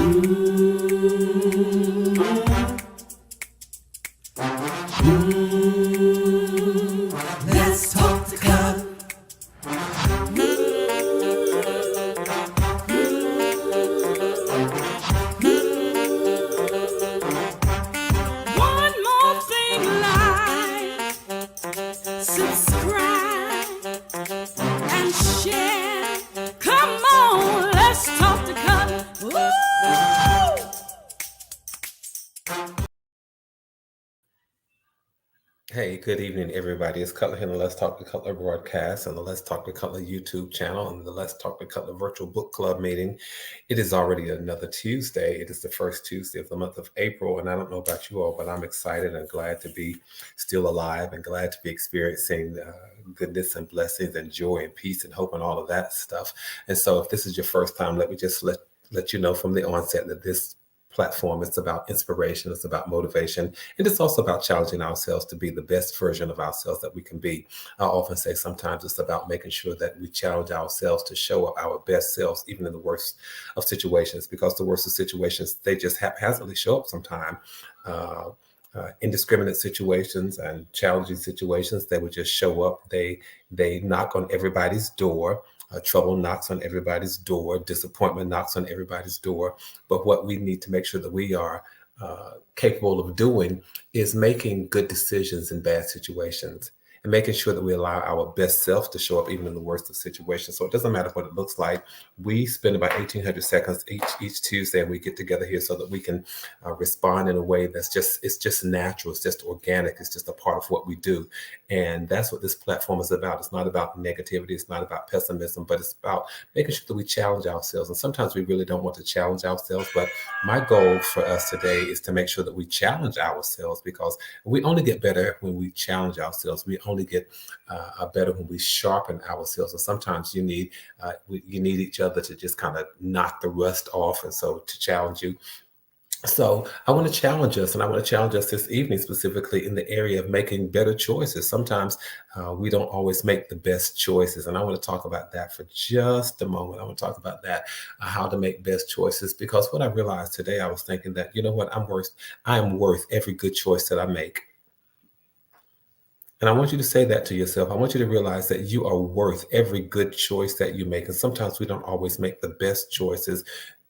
Let's talk to God. One more thing, like, subscribe, and share. Come on, let's talk to God. Woo! Hey, good evening, everybody. It's Cutler here on the Let's Talk to Cutler broadcast on the Let's Talk to Cutler YouTube channel and the Let's Talk to Cutler virtual book club meeting. It is already another Tuesday. It is the first Tuesday of the month of April, and I don't know about you all, but I'm excited and glad to be still alive and glad to be experiencing goodness and blessings and joy and peace and hope and all of that stuff. And so, if this is your first time, let me just let you know from the onset that this platform. It's about inspiration. It's about motivation. And it's also about challenging ourselves to be the best version of ourselves that we can be. I often say sometimes it's about making sure that we challenge ourselves to show up our best selves, even in the worst of situations, because the worst of situations, they just haphazardly show up sometime. Indiscriminate situations and challenging situations, they would just show up. They knock on everybody's door. Trouble knocks on everybody's door. Disappointment knocks on everybody's door. But what we need to make sure that we are capable of doing is making good decisions in bad situations and making sure that we allow our best self to show up even in the worst of situations. So it doesn't matter what it looks like. We spend about 1,800 seconds each Tuesday, and we get together here so that we can respond in a way it's just natural. It's just organic. It's just a part of what we do. And that's what this platform is about. It's not about negativity. It's not about pessimism, but it's about making sure that we challenge ourselves. And sometimes we really don't want to challenge ourselves. But my goal for us today is to make sure that we challenge ourselves, because we only get better when we challenge ourselves. We only get better when we sharpen ourselves. And sometimes you need each other to just kind of knock the rust off. And so to challenge you. So I want to challenge us, and I want to challenge us this evening specifically in the area of making better choices. Sometimes we don't always make the best choices, and I want to talk about that for just a moment. I want to talk about that, how to make best choices, because what I realized today, I was thinking that, you know what, I am worth every good choice that I make. And I want you to say that to yourself. I want you to realize that you are worth every good choice that you make. And sometimes we don't always make the best choices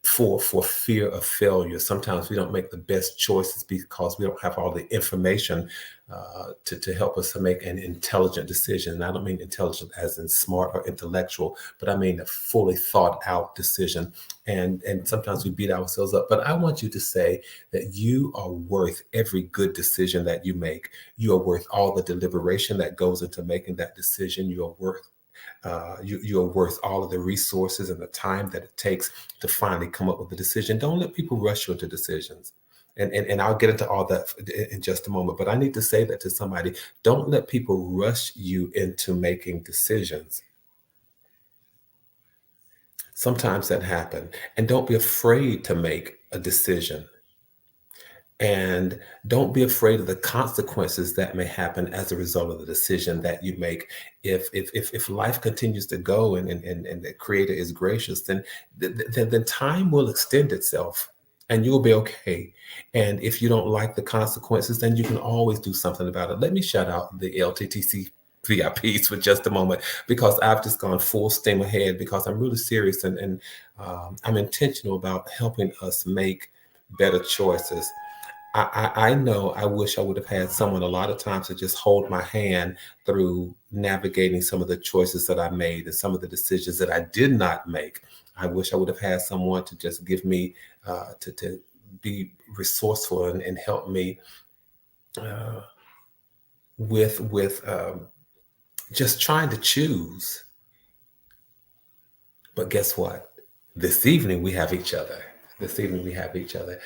for fear of failure. Sometimes we don't make the best choices because we don't have all the information to help us to make an intelligent decision. And I don't mean intelligent as in smart or intellectual, but I mean a fully thought out decision. And sometimes we beat ourselves up. But I want you to say that you are worth every good decision that you make. You are worth all the deliberation that goes into making that decision. You are worth you are worth all of the resources and the time that it takes to finally come up with a decision. Don't let people rush you into decisions. And I'll get into all that in just a moment. But I need to say that to somebody. Don't let people rush you into making decisions. Sometimes that happens. And don't be afraid to make a decision. And don't be afraid of the consequences that may happen as a result of the decision that you make. If life continues to go and the Creator is gracious, then time will extend itself, and you'll be okay. And if you don't like the consequences, then you can always do something about it. Let me shout out the LTTC VIPs for just a moment, because I've just gone full steam ahead, because I'm really serious and I'm intentional about helping us make better choices. I know I wish I would have had someone a lot of times to just hold my hand through navigating some of the choices that I made and some of the decisions that I did not make. I wish I would have had someone to just give me, to be resourceful and help me uh, with just trying to choose. But guess what? This evening we have each other. This evening we have each other.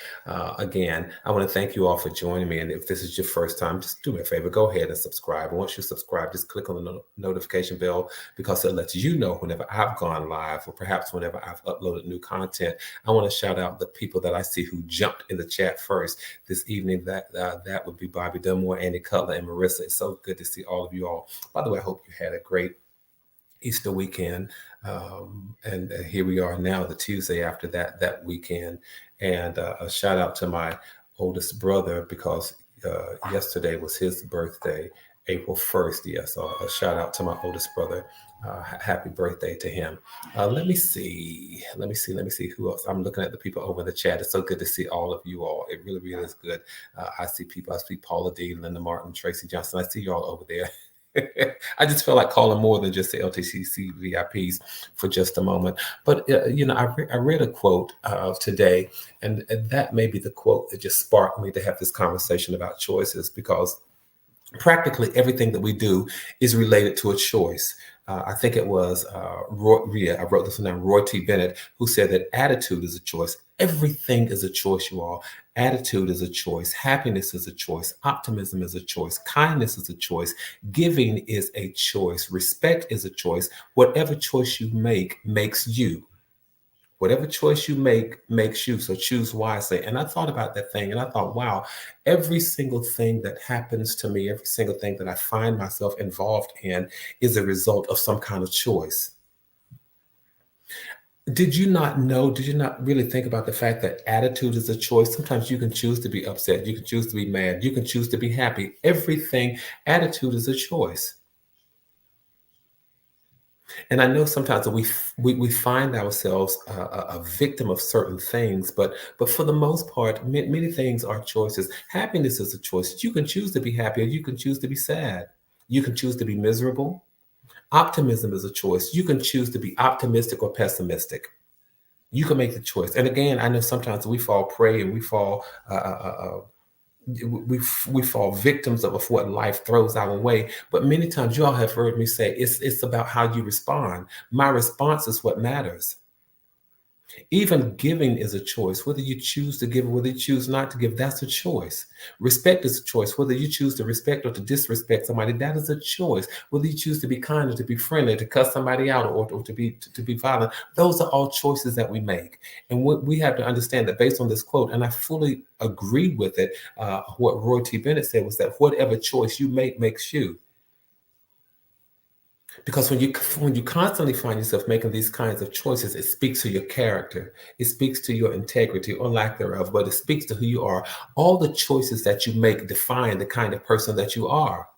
Again, I want to thank you all for joining me. And if this is your first time, just do me a favor. Go ahead and subscribe. And once you subscribe, just click on the notification bell, because it lets you know whenever I've gone live, or perhaps whenever I've uploaded new content. I want to shout out the people that I see who jumped in the chat first this evening. That would be Bobby Dunmore, Andy Cutler, and Marissa. It's so good to see all of you all. By the way, I hope you had a great Easter weekend. And here we are now, the Tuesday after that weekend. And a shout out to my oldest brother because yesterday was his birthday, April 1st. Yes, so a shout out to my oldest brother. Happy birthday to him. Let me see who else. I'm looking at the people over in the chat. It's so good to see all of you all. It really, really is good. I see people. I see Paula D, Linda Martin, Tracy Johnson. I see you all over there. I just feel like calling more than just the LTCC VIPs for just a moment. But, I read a quote today, and that may be the quote that just sparked me to have this conversation about choices, because practically everything that we do is related to a choice. I think it was I wrote this one down, Roy T. Bennett, who said that attitude is a choice. Everything is a choice, you all. Attitude is a choice. Happiness is a choice. Optimism is a choice. Kindness is a choice. Giving is a choice. Respect is a choice. Whatever choice you make makes you. Whatever choice you make makes you. So choose wisely. And I thought about that thing and I thought, wow, every single thing that happens to me, every single thing that I find myself involved in is a result of some kind of choice. Did you not really think about the fact that attitude is a choice? Sometimes you can choose to be upset. You can choose to be mad. You can choose to be happy. Attitude is a choice. And I know sometimes we find ourselves a victim of certain things, but for the most part, many things are choices. Happiness is a choice. You can choose to be happy, or you can choose to be sad. You can choose to be miserable. Optimism is a choice. You can choose to be optimistic or pessimistic. You can make the choice. And again, I know sometimes we fall prey and we fall victims of what life throws our way. But many times you all have heard me say it's about how you respond. My response is what matters. Even giving is a choice. Whether you choose to give or whether you choose not to give, that's a choice. Respect is a choice. Whether you choose to respect or to disrespect somebody, that is a choice. Whether you choose to be kind or to be friendly, to cuss somebody out or to be violent, those are all choices that we make. And what we have to understand that based on this quote, and I fully agree with it, what Roy T. Bennett said was that whatever choice you make makes you. Because when you constantly find yourself making these kinds of choices, it speaks to your character. It speaks to your integrity or lack thereof, but it speaks to who you are. All the choices that you make define the kind of person that you are.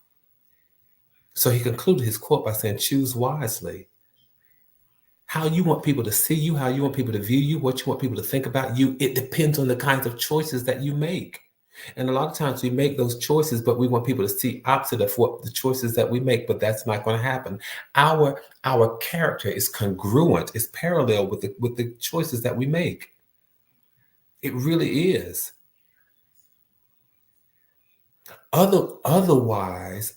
So he concluded his quote by saying, choose wisely. How you want people to see you, how you want people to view you, what you want people to think about you, it depends on the kinds of choices that you make. And a lot of times we make those choices, but we want people to see opposite of what the choices that we make, but that's not going to happen. Our character is congruent, is parallel with the choices that we make. It really is. Otherwise,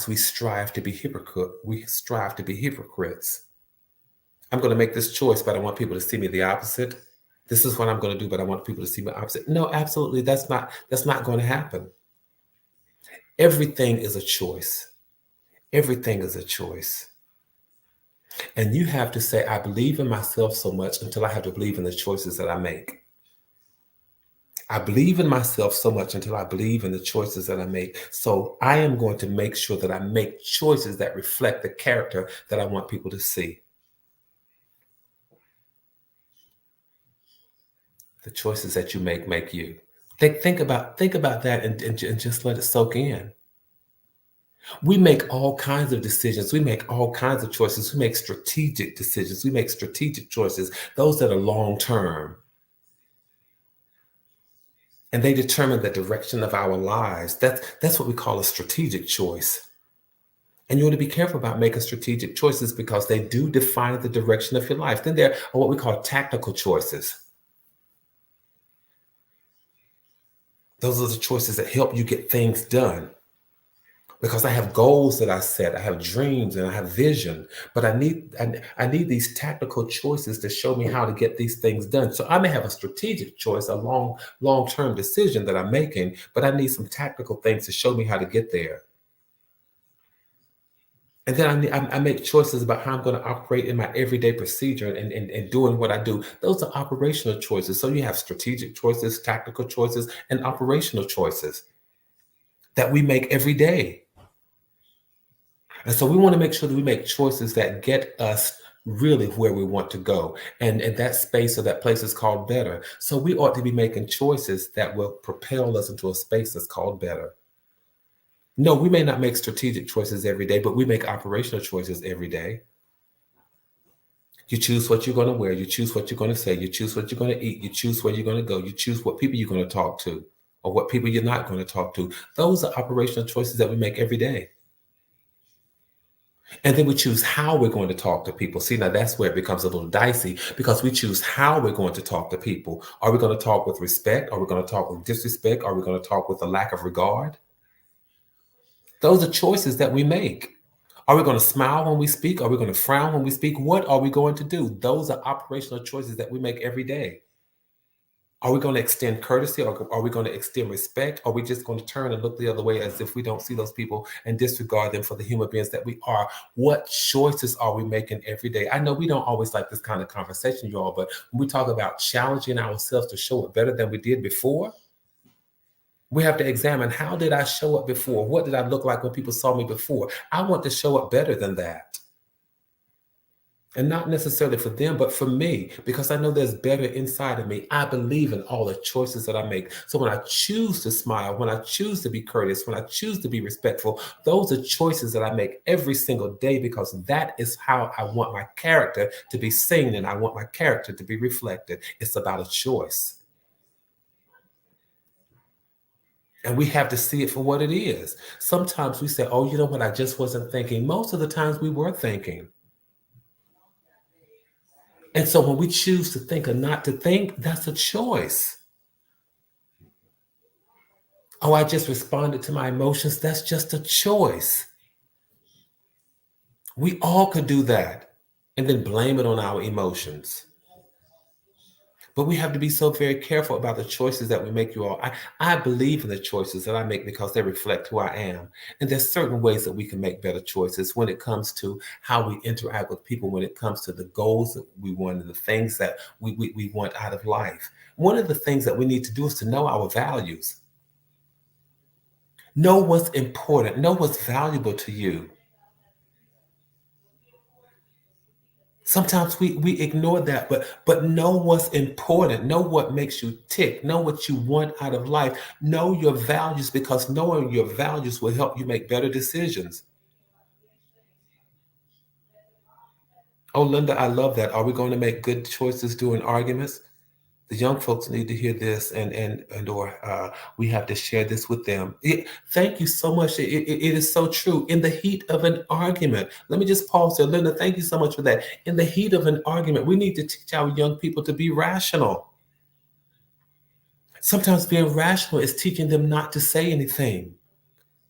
we strive to be hypocrites. I'm going to make this choice, but I want people to see me the opposite. This is what I'm going to do, but I want people to see me opposite. No, absolutely. That's not going to happen. Everything is a choice. Everything is a choice. And you have to say, I believe in myself so much until I have to believe in the choices that I make. I believe in myself so much until I believe in the choices that I make. So I am going to make sure that I make choices that reflect the character that I want people to see. The choices that you make you. Think about that and just let it soak in. We make all kinds of decisions. We make all kinds of choices. We make strategic decisions. We make strategic choices, those that are long term. And they determine the direction of our lives. That's what we call a strategic choice. And you want to be careful about making strategic choices because they do define the direction of your life. Then there are what we call tactical choices. Those are the choices that help you get things done. Because I have goals that I set, I have dreams and I have vision, but I need these tactical choices to show me how to get these things done. So I may have a strategic choice, a long-term decision that I'm making, but I need some tactical things to show me how to get there. And then I make choices about how I'm going to operate in my everyday procedure and doing what I do. Those are operational choices. So you have strategic choices, tactical choices, and operational choices that we make every day. And so we want to make sure that we make choices that get us really where we want to go. And that space or that place is called better. So we ought to be making choices that will propel us into a space that's called better. No, we may not make strategic choices every day, but we make operational choices every day. You choose what you're going to wear. You choose what you're going to say. You choose what you're going to eat. You choose where you're going to go. You choose what people you're going to talk to or what people you're not going to talk to. Those are operational choices that we make every day. And then we choose how we're going to talk to people. See, now that's where it becomes a little dicey because we choose how we're going to talk to people. Are we going to talk with respect? Are we going to talk with disrespect? Are we going to talk with a lack of regard? Those are choices that we make. Are we going to smile when we speak? Are we going to frown when we speak? What are we going to do? Those are operational choices that we make every day. Are we going to extend courtesy or are we going to extend respect? Or are we just going to turn and look the other way as if we don't see those people and disregard them for the human beings that we are? What choices are we making every day? I know we don't always like this kind of conversation, y'all, but when we talk about challenging ourselves to show up better than we did before, we have to examine, how did I show up before? What did I look like when people saw me before? I want to show up better than that. And not necessarily for them, but for me, because I know there's better inside of me. I believe in all the choices that I make. So when I choose to smile, when I choose to be courteous, when I choose to be respectful, those are choices that I make every single day because that is how I want my character to be seen and I want my character to be reflected. It's about a choice. And we have to see it for what it is. Sometimes we say, oh, you know what? I just wasn't thinking. Most of the times we were thinking. And so when we choose to think or not to think, that's a choice. Oh, I just responded to my emotions. That's just a choice. We all could do that and then blame it on our emotions. But we have to be so very careful about the choices that we make, you all. I believe in the choices that I make because they reflect who I am. And there's certain ways that we can make better choices when it comes to how we interact with people, when it comes to the goals that we want and the things that we want out of life. One of the things that we need to do is to know our values. Know what's important. Know what's valuable to you. Sometimes we ignore that, but know what's important. Know what makes you tick. Know what you want out of life. Know your values because knowing your values will help you make better decisions. Oh, Linda, I love that. Are we going to make good choices during arguments? The young folks need to hear this, and we have to share this with them. Thank you so much. It is so true. In the heat of an argument, let me just pause there, Linda. Thank you so much for that. In the heat of an argument, we need to teach our young people to be rational. Sometimes being rational is teaching them not to say anything,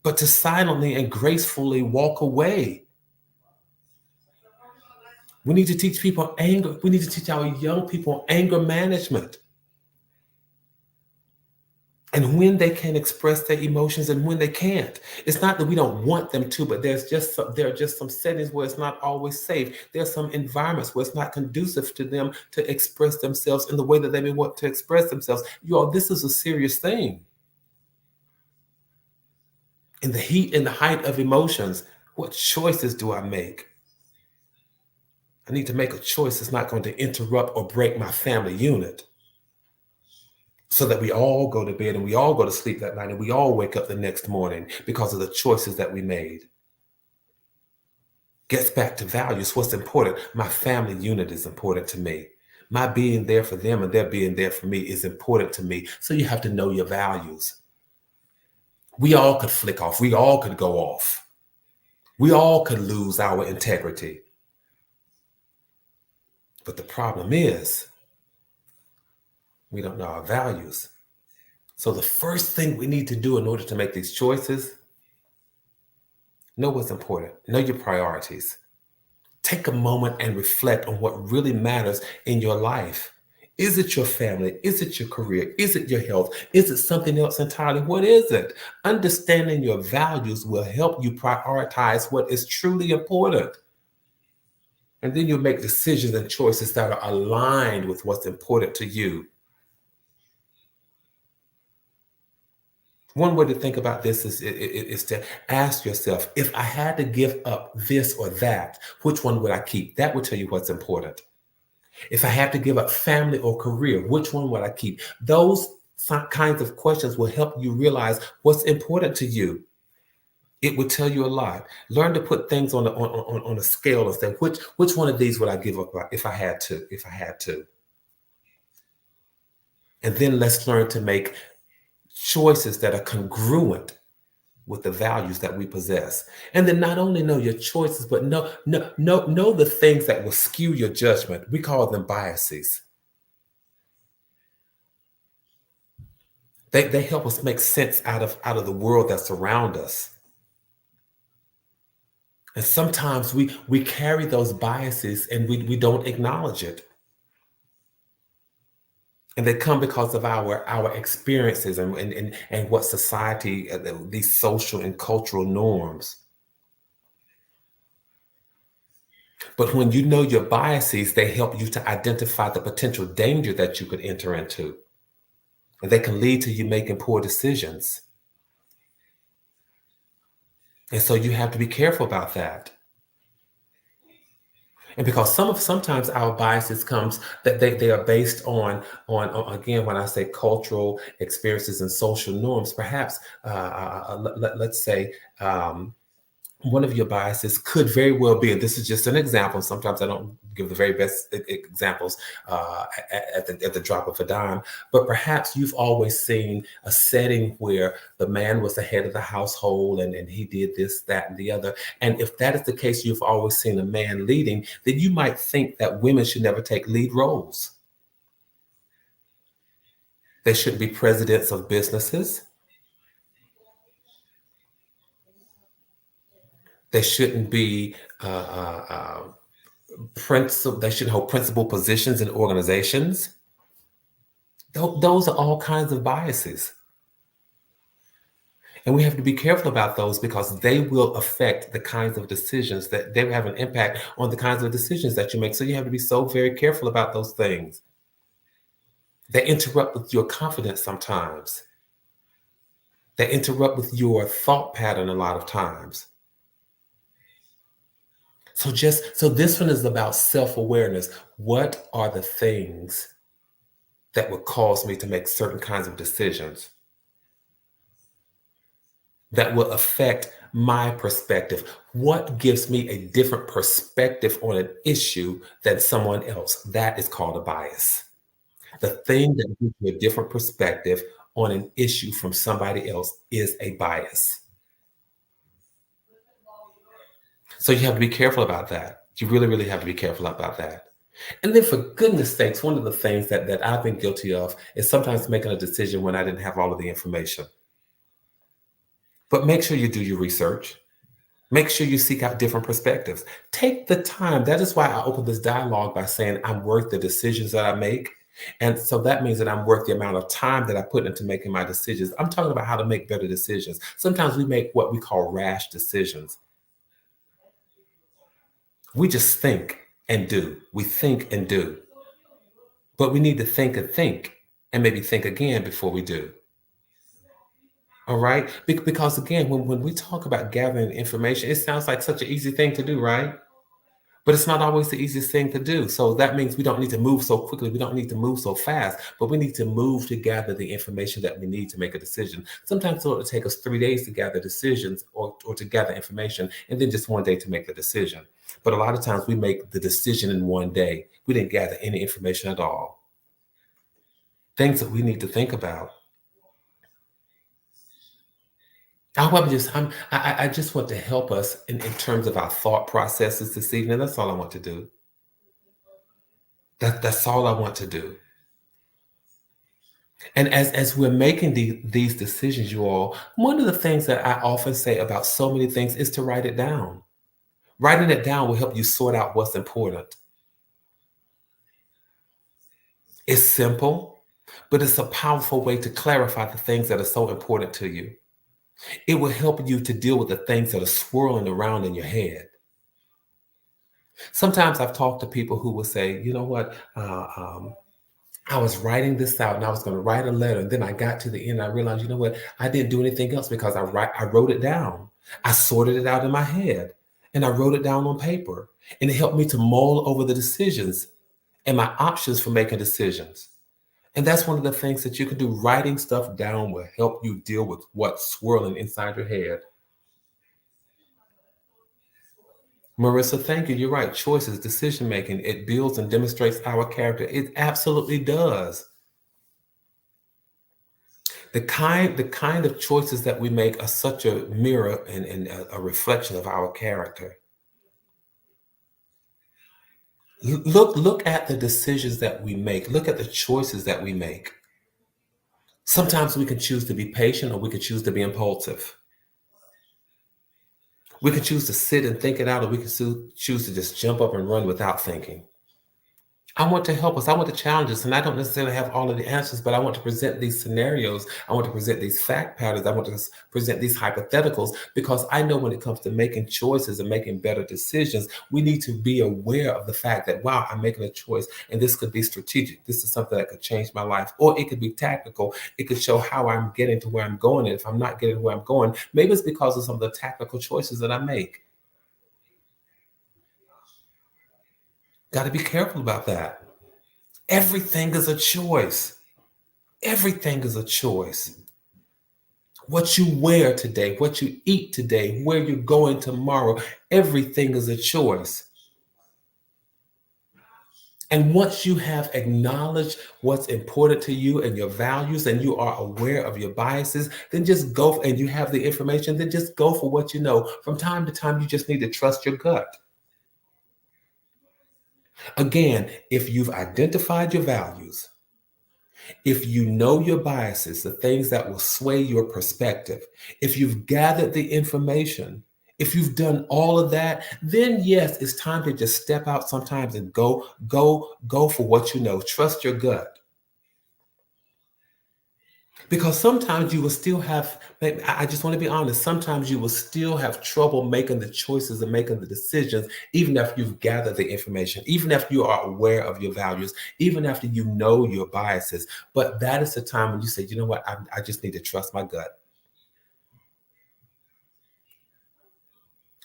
but to silently and gracefully walk away. We need to teach people anger. We need to teach our young people anger management. And when they can express their emotions and when they can't. It's not that we don't want them to, but there are just some settings where it's not always safe. There are some environments where it's not conducive to them to express themselves in the way that they may want to express themselves. You all, this is a serious thing. In the heat and the height of emotions, what choices do I make? I need to make a choice that's not going to interrupt or break my family unit, so that we all go to bed and we all go to sleep that night and we all wake up the next morning because of the choices that we made. Gets back to values. What's important? My family unit is important to me. My being there for them and their being there for me is important to me. So you have to know your values. We all could flick off. We all could go off. We all could lose our integrity. But the problem is, we don't know our values. So the first thing we need to do in order to make these choices, know what's important. Know your priorities. Take a moment and reflect on what really matters in your life. Is it your family? Is it your career? Is it your health? Is it something else entirely? What is it? Understanding your values will help you prioritize what is truly important. And then you'll make decisions and choices that are aligned with what's important to you. One way to think about this is to ask yourself, if I had to give up this or that, which one would I keep? That would tell you what's important. If I had to give up family or career, which one would I keep? Those kinds of questions will help you realize what's important to you. It would tell you a lot. Learn to put things on a scale and say, which one of these would I give up if I had to? If I had to. And then let's learn to make choices that are congruent with the values that we possess. And then not only know your choices, but know the things that will skew your judgment. We call them biases. They help us make sense out of the world that's around us. And sometimes we carry those biases and we don't acknowledge it. And they come because of our experiences and what society, these social and cultural norms. But when you know your biases, they help you to identify the potential danger that you could enter into. And they can lead to you making poor decisions. And so you have to be careful about that. And because sometimes our biases comes that they are based on again, when I say cultural experiences and social norms, perhaps let's say one of your biases could very well be, and this is just an example. Sometimes I don't give the very best examples at the drop of a dime, but perhaps you've always seen a setting where the man was the head of the household and he did this, that, and the other. And if that is the case, you've always seen a man leading, then you might think that women should never take lead roles. They shouldn't be presidents of businesses. They shouldn't be they shouldn't hold principal positions in organizations. Those are all kinds of biases. And we have to be careful about those because they will affect the kinds of decisions that they have an impact on the kinds of decisions that you make. So you have to be so very careful about those things. They interrupt with your confidence sometimes. They interrupt with your thought pattern a lot of times. So this one is about self-awareness. What are the things that would cause me to make certain kinds of decisions that will affect my perspective? What gives me a different perspective on an issue than someone else? That is called a bias. The thing that gives you a different perspective on an issue from somebody else is a bias. So you have to be careful about that. You really, really have to be careful about that. And then for goodness sakes, one of the things that I've been guilty of is sometimes making a decision when I didn't have all of the information. But make sure you do your research. Make sure you seek out different perspectives. Take the time. That is why I opened this dialogue by saying I'm worth the decisions that I make. And so that means that I'm worth the amount of time that I put into making my decisions. I'm talking about how to make better decisions. Sometimes we make what we call rash decisions. We just think and do. We think and do. But we need to think and maybe think again before we do. All right? Because again, when we talk about gathering information, it sounds like such an easy thing to do, right? But it's not always the easiest thing to do. So that means we don't need to move so quickly. We don't need to move so fast, but we need to move to gather the information that we need to make a decision. Sometimes it'll take us 3 days to gather decisions or to gather information, and then just one day to make the decision. But a lot of times we make the decision in one day. We didn't gather any information at all. Things that we need to think about. I just want to help us in terms of our thought processes this evening. That's all I want to do. That's all I want to do. And as we're making these decisions, you all, one of the things that I often say about so many things is to write it down. Writing it down will help you sort out what's important. It's simple, but it's a powerful way to clarify the things that are so important to you. It will help you to deal with the things that are swirling around in your head. Sometimes I've talked to people who will say, you know what, I was writing this out and I was going to write a letter. And then I got to the end. I realized, you know what? I didn't do anything else because I wrote it down. I sorted it out in my head and I wrote it down on paper. And it helped me to mull over the decisions and my options for making decisions. And that's one of the things that you can do. Writing stuff down will help you deal with what's swirling inside your head. Marissa, thank you. You're right. Choices, decision making, it builds and demonstrates our character. It absolutely does. The kind of choices that we make are such a mirror and a reflection of our character. Look at the decisions that we make. Look at the choices that we make. Sometimes we can choose to be patient or we can choose to be impulsive. We can choose to sit and think it out, or we can choose to just jump up and run without thinking. I want to help us. I want to challenge us. And I don't necessarily have all of the answers, but I want to present these scenarios. I want to present these fact patterns. I want to present these hypotheticals because I know when it comes to making choices and making better decisions, we need to be aware of the fact that, wow, I'm making a choice and this could be strategic. This is something that could change my life, or it could be tactical. It could show how I'm getting to where I'm going. And if I'm not getting where I'm going, maybe it's because of some of the tactical choices that I make. Got to be careful about that. Everything is a choice. Everything is a choice. What you wear today, what you eat today, where you're going tomorrow, everything is a choice. And once you have acknowledged what's important to you and your values, and you are aware of your biases, then just go, and you have the information, then just go for what you know. From time to time, you just need to trust your gut. Again, if you've identified your values, if you know your biases, the things that will sway your perspective, if you've gathered the information, if you've done all of that, then yes, it's time to just step out sometimes and go for what you know. Trust your gut. Because sometimes you will still have, I just want to be honest, sometimes you will still have trouble making the choices and making the decisions, even after you've gathered the information, even after you are aware of your values, even after you know your biases. But that is the time when you say, you know what, I just need to trust my gut.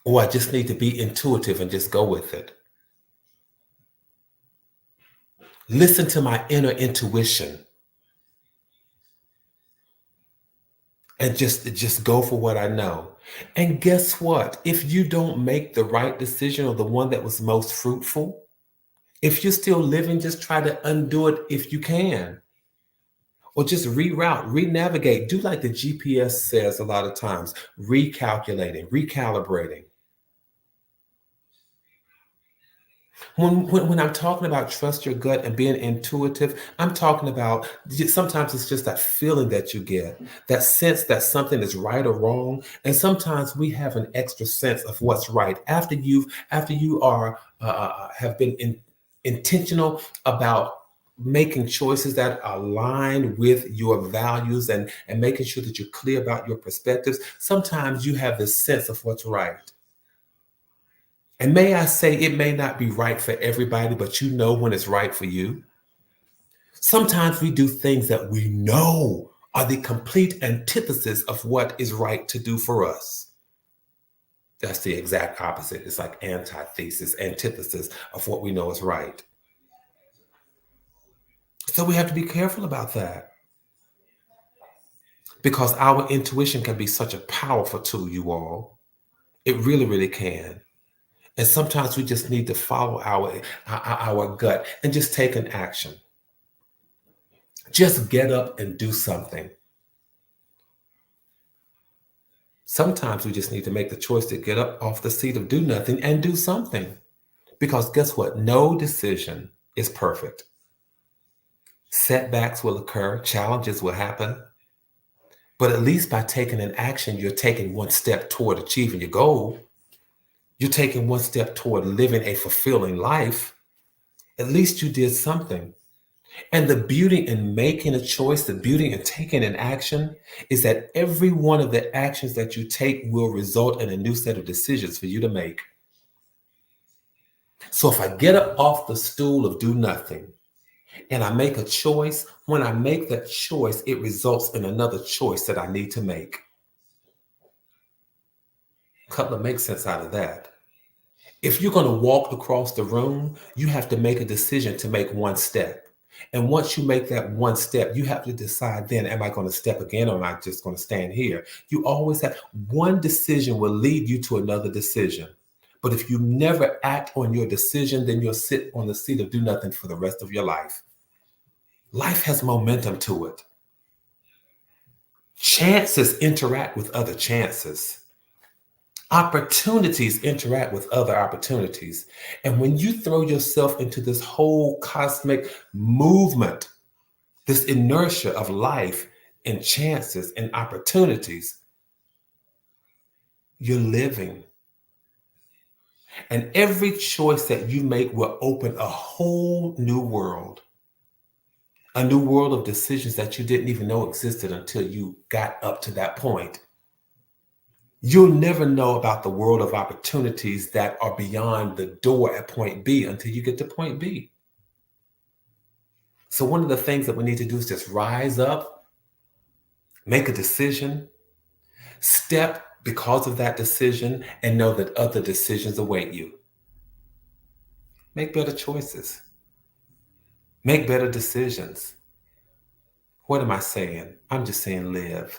Or I just need to be intuitive and just go with it. Listen to my inner intuition. And just go for what I know. And guess what? If you don't make the right decision or the one that was most fruitful, if you're still living, just try to undo it if you can. Or just reroute, renavigate. Do like the GPS says a lot of times, recalculating, recalibrating. When I'm talking about trust your gut and being intuitive, I'm talking about sometimes it's just that feeling that you get, that sense that something is right or wrong. And sometimes we have an extra sense of what's right after you are have been intentional about making choices that align with your values and making sure that you're clear about your perspectives. Sometimes you have this sense of what's right. And may I say, it may not be right for everybody, but you know when it's right for you. Sometimes we do things that we know are the complete antithesis of what is right to do for us. That's the exact opposite. It's like antithesis, antithesis of what we know is right. So we have to be careful about that. Because our intuition can be such a powerful tool, you all. It really, really can. And sometimes we just need to follow our gut and just take an action. Just get up and do something. Sometimes we just need to make the choice to get up off the seat of do nothing and do something. Because guess what? No decision is perfect. Setbacks will occur, challenges will happen. But at least by taking an action, you're taking one step toward achieving your goal. You're taking one step toward living a fulfilling life. At least you did something. And the beauty in making a choice, the beauty in taking an action is that every one of the actions that you take will result in a new set of decisions for you to make. So if I get up off the stool of do nothing and I make a choice, when I make that choice, it results in another choice that I need to make. Cutler makes sense out of that. If you're going to walk across the room, you have to make a decision to make one step. And once you make that one step, you have to decide then, am I going to step again or am I just going to stand here? You always have one decision will lead you to another decision. But if you never act on your decision, then you'll sit on the seat of do nothing for the rest of your life. Life has momentum to it. Chances interact with other chances. Opportunities interact with other opportunities. And when you throw yourself into this whole cosmic movement, this inertia of life and chances and opportunities, you're living. And every choice that you make will open a whole new world. A new world of decisions that you didn't even know existed until you got up to that point. You'll never know about the world of opportunities that are beyond the door at point B until you get to point B. So one of the things that we need to do is just rise up, make a decision, step because of that decision, and know that other decisions await you. Make better choices. Make better decisions. What am I saying? I'm just saying live.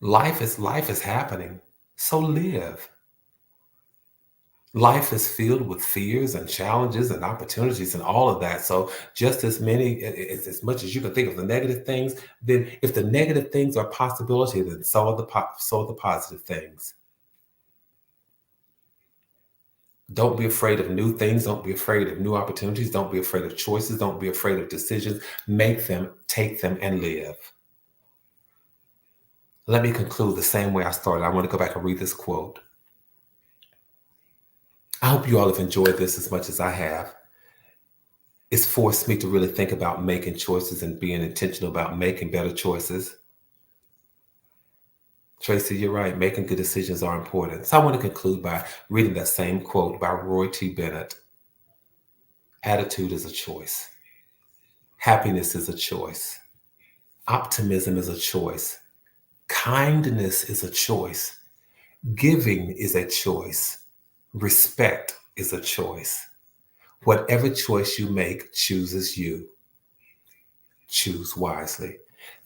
Life is happening. So live. Life is filled with fears and challenges and opportunities and all of that. So just as much as you can think of the negative things, then if the negative things are a possibility, then so are the positive things. Don't be afraid of new things. Don't be afraid of new opportunities. Don't be afraid of choices. Don't be afraid of decisions. Make them, take them, and live. Let me conclude the same way I started. I want to go back and read this quote. I hope you all have enjoyed this as much as I have. It's forced me to really think about making choices and being intentional about making better choices. Tracy, you're right. Making good decisions are important. So I want to conclude by reading that same quote by Roy T. Bennett. Attitude is a choice. Happiness is a choice. Optimism is a choice. Kindness is a choice. Giving is a choice. Respect is a choice. Whatever choice you make chooses you. Choose wisely.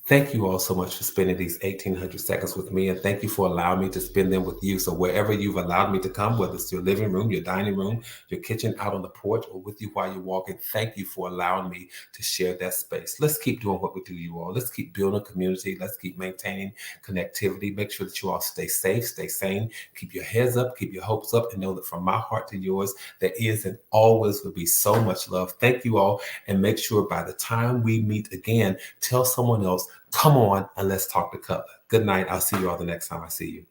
Thank you all so much for spending these 1,800 seconds with me, and thank you for allowing me to spend them with you. So wherever you've allowed me to come, whether it's your living room, your dining room, your kitchen, out on the porch, or with you while you're walking, thank you for allowing me to share that space. Let's keep doing what we do, you all. Let's keep building a community. Let's keep maintaining connectivity. Make sure that you all stay safe, stay sane, keep your heads up, keep your hopes up, and know that from my heart to yours, there is and always will be so much love. Thank you all, and make sure by the time we meet again, tell someone else, come on and let's talk to Cutler. Good night. I'll see you all the next time I see you.